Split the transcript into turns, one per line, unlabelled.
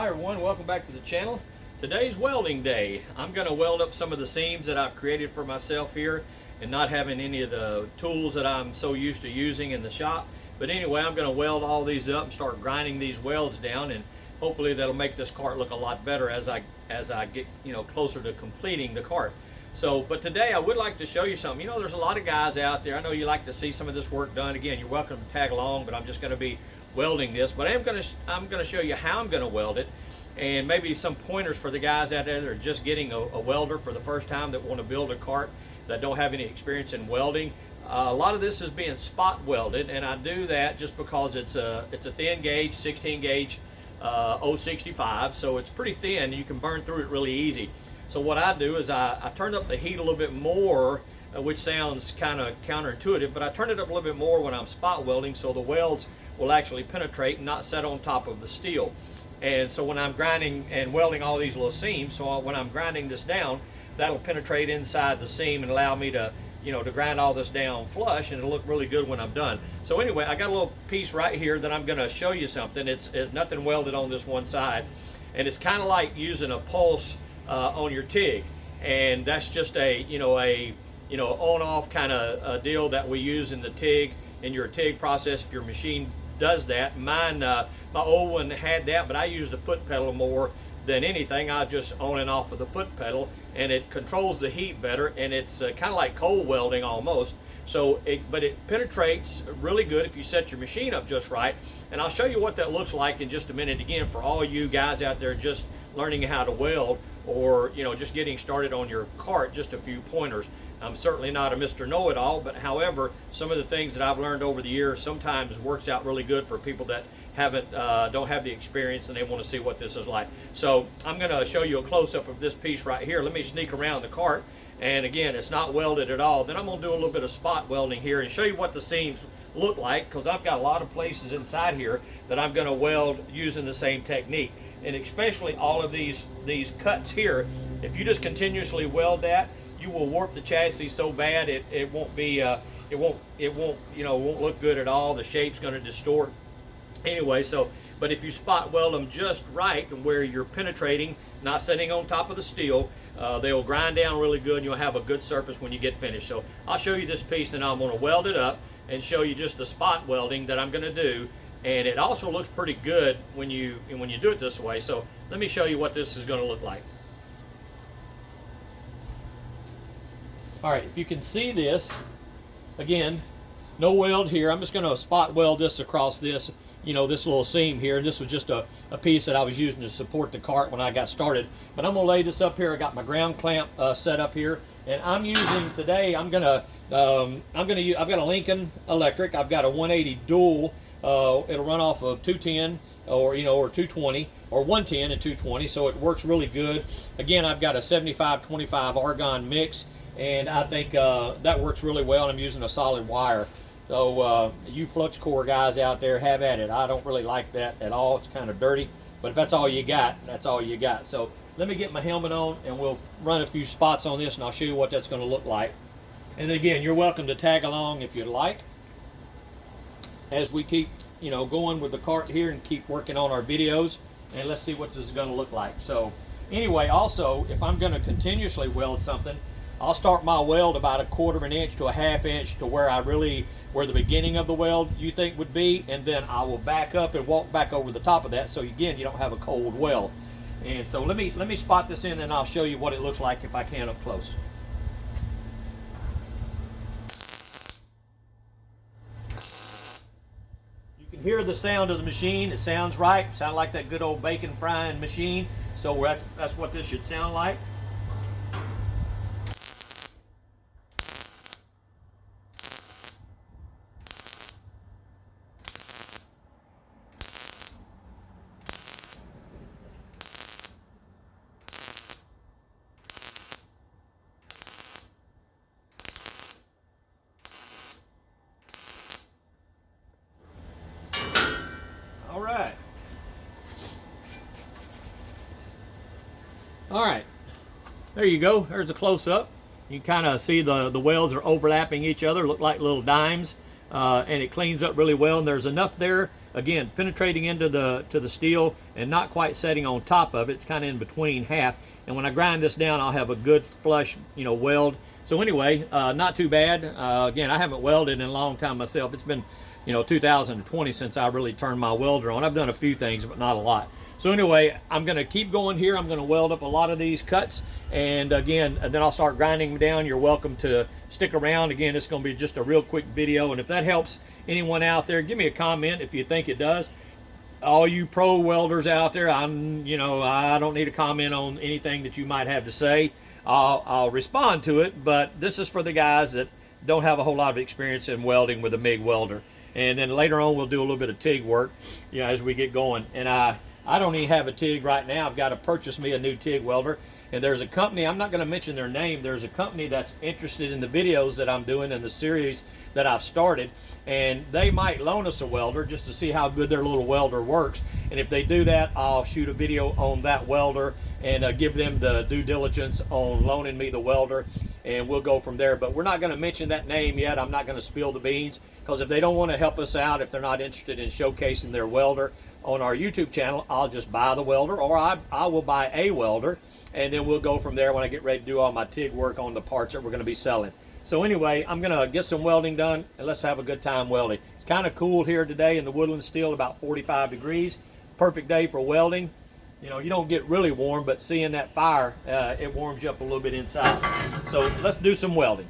Hi everyone, welcome back to the channel. Today's welding day. I'm going to weld up some of the seams that I've created for myself here and not having any of the tools that I'm so used to using in the shop. But anyway, I'm going to weld all these up and start grinding these welds down, and hopefully that'll make this cart look a lot better as I get closer to completing the cart. But today I would like to show you something. There's a lot of guys out there. I know you like to see some of this work done. Again, you're welcome to tag along, but I'm just going to be welding this. But I'm going to show you how I'm going to weld it, and maybe some pointers for the guys out there that are just getting a welder for the first time, that want to build a cart, that don't have any experience in welding. A lot of this is being spot welded, and I do that just because it's a thin gauge, 16 gauge 065, so it's pretty thin. You can burn through it really easy. So what I do is I turn up the heat a little bit more, which sounds kind of counterintuitive, but I turn it up a little bit more when I'm spot welding, so the welds will actually penetrate and not set on top of the steel. And so when I'm grinding and welding all these little seams, so when I'm grinding this down, that'll penetrate inside the seam and allow me to to grind all this down flush, and it'll look really good when I'm done. So anyway, I got a little piece right here that I'm going to show you something. It's nothing welded on this one side, and it's kind of like using a pulse on your TIG, and that's just a on-off kind of deal that we use in the TIG, in your TIG process. If your machine does that, mine, my old one had that, but I use the foot pedal more than anything. I just on and off of the foot pedal, and it controls the heat better, and it's kind of like cold welding almost. But it penetrates really good if you set your machine up just right. And I'll show you what that looks like in just a minute. Again, for all you guys out there just learning how to weld, or just getting started on your cart, just a few pointers. I'm certainly not a Mr. Know-it-all, but however, some of the things that I've learned over the years sometimes works out really good for people that don't have the experience and they want to see what this is like. So I'm going to show you a close-up of this piece right here. Let me sneak around the cart, and again, it's not welded at all. Then I'm going to do a little bit of spot welding here and show you what the seams look like, because I've got a lot of places inside here that I'm going to weld using the same technique. And especially all of these cuts here, if you just continuously weld that, you will warp the chassis so bad it won't be it won't look good at all. The shape's going to distort. Anyway, but if you spot weld them just right, where you're penetrating, not sitting on top of the steel, they'll grind down really good, and you'll have a good surface when you get finished. So I'll show you this piece, and I'm going to weld it up and show you just the spot welding that I'm going to do. And it also looks pretty good when you do it this way. So let me show you what this is going to look like. All right, if you can see this, again, no weld here. I'm just going to spot weld this across this, this little seam here. This was just a piece that I was using to support the cart when I got started. But I'm going to lay this up here. I got my ground clamp set up here, and I'm using today. I've got a Lincoln Electric. I've got a 180 dual. It'll run off of 210 or 220 or 110 and 220, so it works really good. Again, I've got a 75-25 argon mix, and I think that works really well. I'm using a solid wire. So you flux core guys out there, have at it. I don't really like that at all. It's kind of dirty, but if that's all you got, that's all you got. So let me get my helmet on, and we'll run a few spots on this, and I'll show you what that's going to look like. And again, you're welcome to tag along if you'd like, as we keep going with the cart here and keep working on our videos, and let's see what this is going to look like. So anyway, also, if I'm going to continuously weld something, I'll start my weld about 1/4 inch to 1/2 inch to where where the beginning of the weld you think would be, and then I will back up and walk back over the top of that, so again, you don't have a cold weld. And so let me spot this in, and I'll show you what it looks like if I can up close. Hear the sound of the machine. It sounds right. Sound like that good old bacon frying machine. So that's what this should sound like. All right, there you go. There's a close-up. You kind of see the welds are overlapping each other, look like little dimes, and it cleans up really well. And there's enough there again, penetrating into the steel and not quite setting on top of it. It's kind of in between half. And when I grind this down, I'll have a good flush, weld. So anyway, not too bad. Again, I haven't welded in a long time myself. It's been, 2020 since I really turned my welder on. I've done a few things, but not a lot. So anyway, I'm going to keep going here. I'm going to weld up a lot of these cuts, and again, and then I'll start grinding them down. You're welcome to stick around. Again, it's going to be just a real quick video, and if that helps anyone out there, give me a comment if you think it does. All you pro welders out there, I don't need a comment on anything that you might have to say. I'll respond to it, but this is for the guys that don't have a whole lot of experience in welding with a MIG welder. And then later on, we'll do a little bit of TIG work, as we get going. And I don't even have a TIG right now. I've got to purchase me a new TIG welder. And there's a company, I'm not going to mention their name, there's a company that's interested in the videos that I'm doing and the series that I've started. And they might loan us a welder just to see how good their little welder works. And if they do that, I'll shoot a video on that welder and give them the due diligence on loaning me the welder. And we'll go from there. But we're not going to mention that name yet. I'm not going to spill the beans, because if they don't want to help us out, if they're not interested in showcasing their welder on our YouTube channel, I'll just buy the welder, or I will buy a welder, and then we'll go from there when I get ready to do all my TIG work on the parts that we're going to be selling. So anyway, I'm going to get some welding done, and let's have a good time welding. It's kind of cool here today in the woodland still, about 45 degrees. Perfect day for welding. You don't get really warm, but seeing that fire, it warms you up a little bit inside. So let's do some welding.